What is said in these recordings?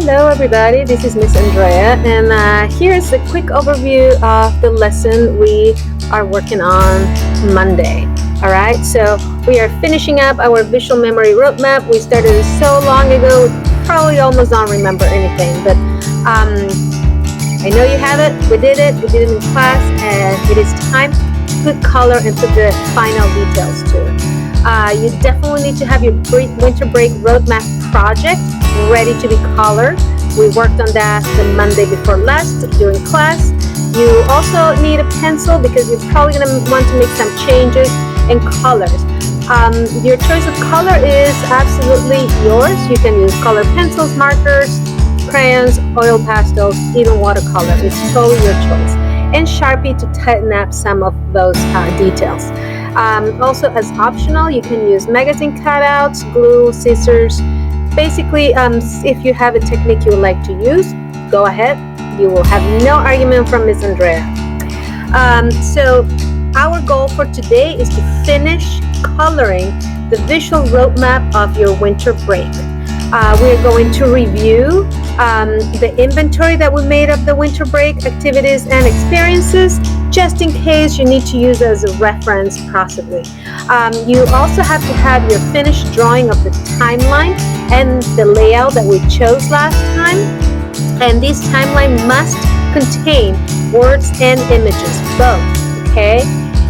Hello, everybody. This is Miss Andrea, and here's a quick overview of the lesson we are working on Monday. All right, so we are finishing up our visual memory roadmap. We started it so long ago, we probably almost don't remember anything, but I know you have it. We did it in class, and it is time to put color and put the final details to it. You definitely need to have your winter break roadmap project ready to be colored. We worked on that the Monday before last during class. You also need a pencil because you're probably going to want to make some changes in colors. Your choice of color is absolutely yours. You can use colored pencils, markers, crayons, oil pastels, even watercolor. It's totally your choice. And Sharpie to tighten up some of those details. Also, as optional, you can use magazine cutouts, glue, scissors. Basically, if you have a technique you would like to use, go ahead. You will have no argument from Miss Andrea. So our goal for today is to finish coloring the visual roadmap of your winter break. We're going to review the inventory that we made of the winter break activities and experiences, just in case you need to use as a reference possibly. You also have to have your finished drawing of the timeline and the layout that we chose last time. And this timeline must contain words and images, both, okay?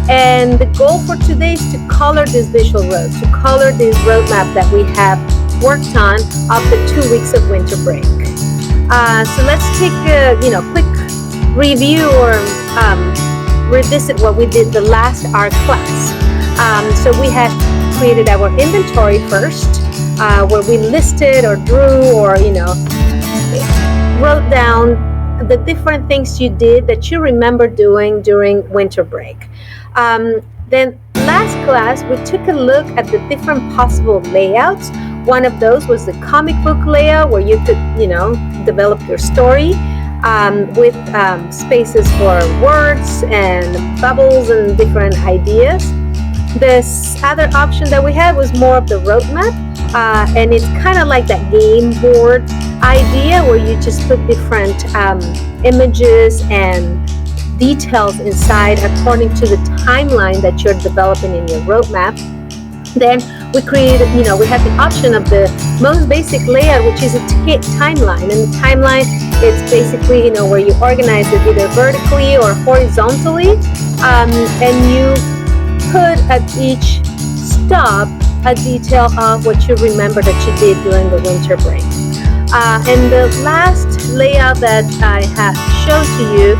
And the goal for today is to color this visual road, to color this roadmap that we have worked on of the 2 weeks of winter break. So let's take a quick review or revisit what we did the last art class. So we had created our inventory first, where we listed or drew or wrote down the different things you did that you remember doing during winter break. Then last class we took a look at the different possible layouts. One of those was the comic book layout, where you could develop your story with spaces for words and bubbles and different ideas. This other option that we had was more of the roadmap, and it's kind of like that game board idea where you just put different images and details inside according to the timeline that you're developing in your roadmap. Then we created, we had the option of the most basic layout, which is a timeline. And the timeline, it's basically, where you organize it either vertically or horizontally, and you put at each stop a detail of what you remember that you did during the winter break. And the last layout that I have shown to you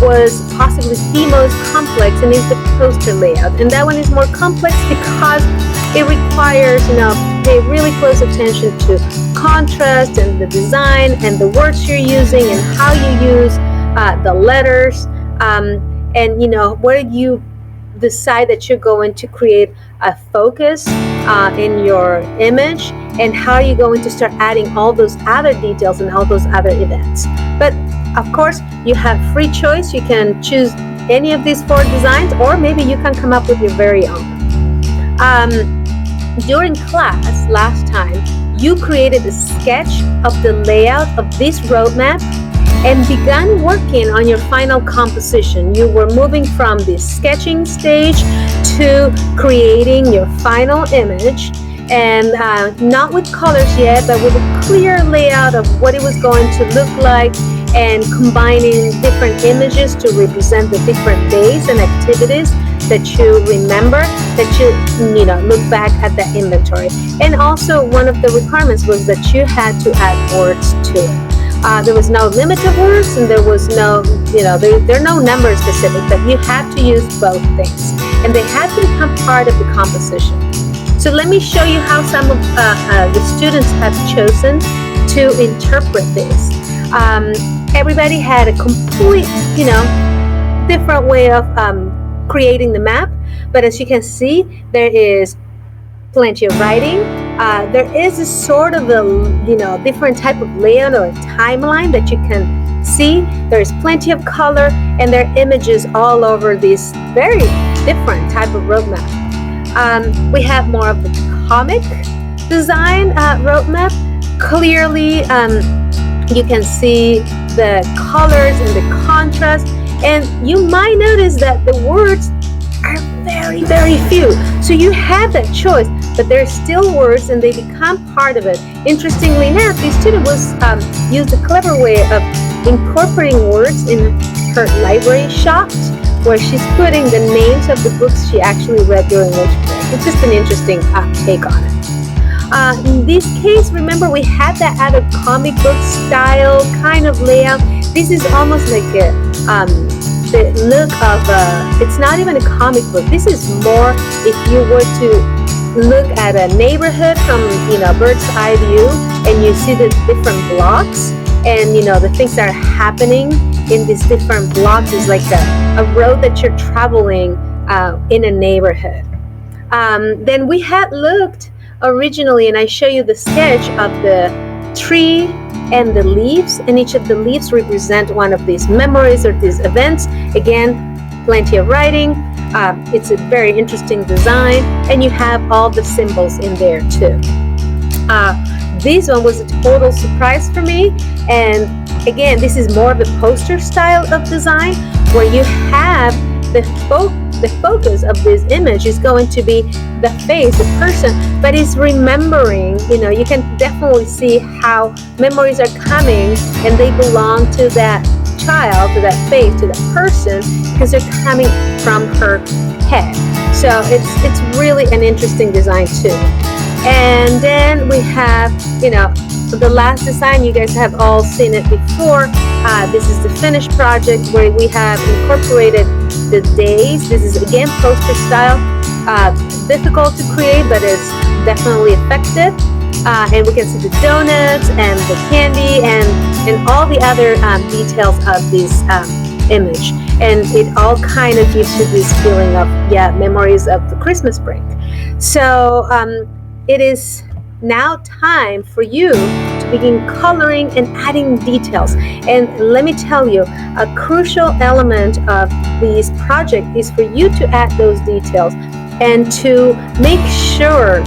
was possibly the most complex, and is the poster layout. And that one is more complex because it requires, pay really close attention to contrast and the design and the words you're using and how you use the letters, and where you decide that you're going to create a focus in your image, and how you're going to start adding all those other details and all those other events. But of course, you have free choice. You can choose any of these 4 designs, or maybe you can come up with your very own. During class last time, you created a sketch of the layout of this roadmap and began working on your final composition. You were moving from the sketching stage to creating your final image, and not with colors yet, but with a clear layout of what it was going to look like, and combining different images to represent the different days and activities that you remember, that you look back at the inventory. And also one of the requirements was that you had to add words to it. There was no limit of words, and there was no, there are no numbers specific, but you had to use both things, and they had to become part of the composition. So let me show you how some of the students have chosen to interpret this. Everybody had a complete, different way of creating the map, but as you can see, there is plenty of writing. There is a sort of a, different type of layout or a timeline that you can see. There's plenty of color, and there are images all over this very different type of roadmap. We have more of the comic design roadmap. Clearly, You can see the colors and the contrast, and you might notice that the words are very, very few. So you have that choice, but there's still words and they become part of it. Interestingly enough, the student was used a clever way of incorporating words in her library shot, where she's putting the names of the books she actually read during lunch break. It's just an interesting take on it. In this case, remember we had that other comic book style kind of layout. This is almost like the look of it's not even a comic book. This is more if you were to look at a neighborhood from bird's eye view, and you see the different blocks, and the things that are happening in these different blocks is like a road that you're traveling in a neighborhood. Then we had looked originally, and I show you the sketch of the tree and the leaves, and each of the leaves represent one of these memories or these events. Again, plenty of writing. It's a very interesting design, and you have all the symbols in there too. This one was a total surprise for me, and again, this is more of a poster style of design, where you have the focus of this image is going to be the face, the person, but is remembering. You can definitely see how memories are coming, and they belong to that child, to that face, to that person, because they're coming from her head. So it's really an interesting design too. And then we have, the last design. You guys have all seen it before. This is the finished project where we have incorporated the days. This is again poster style. Difficult to create, but it's definitely effective. And we can see the donuts and the candy and all the other details of this image. And it all kind of gives you this feeling of, memories of the Christmas break. So it is now time for you to begin coloring and adding details. And let me tell you, a crucial element of this project is for you to add those details and to make sure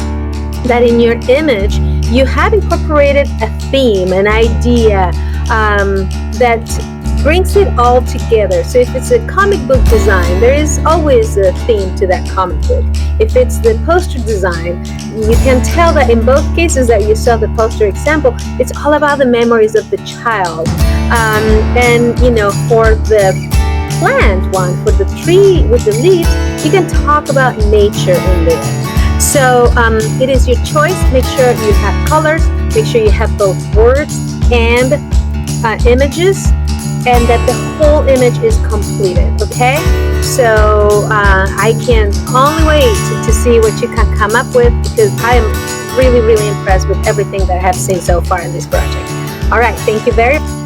that in your image you have incorporated a theme, an idea that brings it all together. So if it's a comic book design, there is always a theme to that comic book. If it's the poster design, you can tell that in both cases that you saw the poster example, it's all about the memories of the child. And for the plant one, for the tree with the leaves, you can talk about nature in there. So it is your choice. Make sure you have colors, make sure you have both words and images, and that the whole image is completed. Okay, so I can only wait to see what you can come up with, because I am really, really impressed with everything that I have seen so far in this project. All right, thank you very much.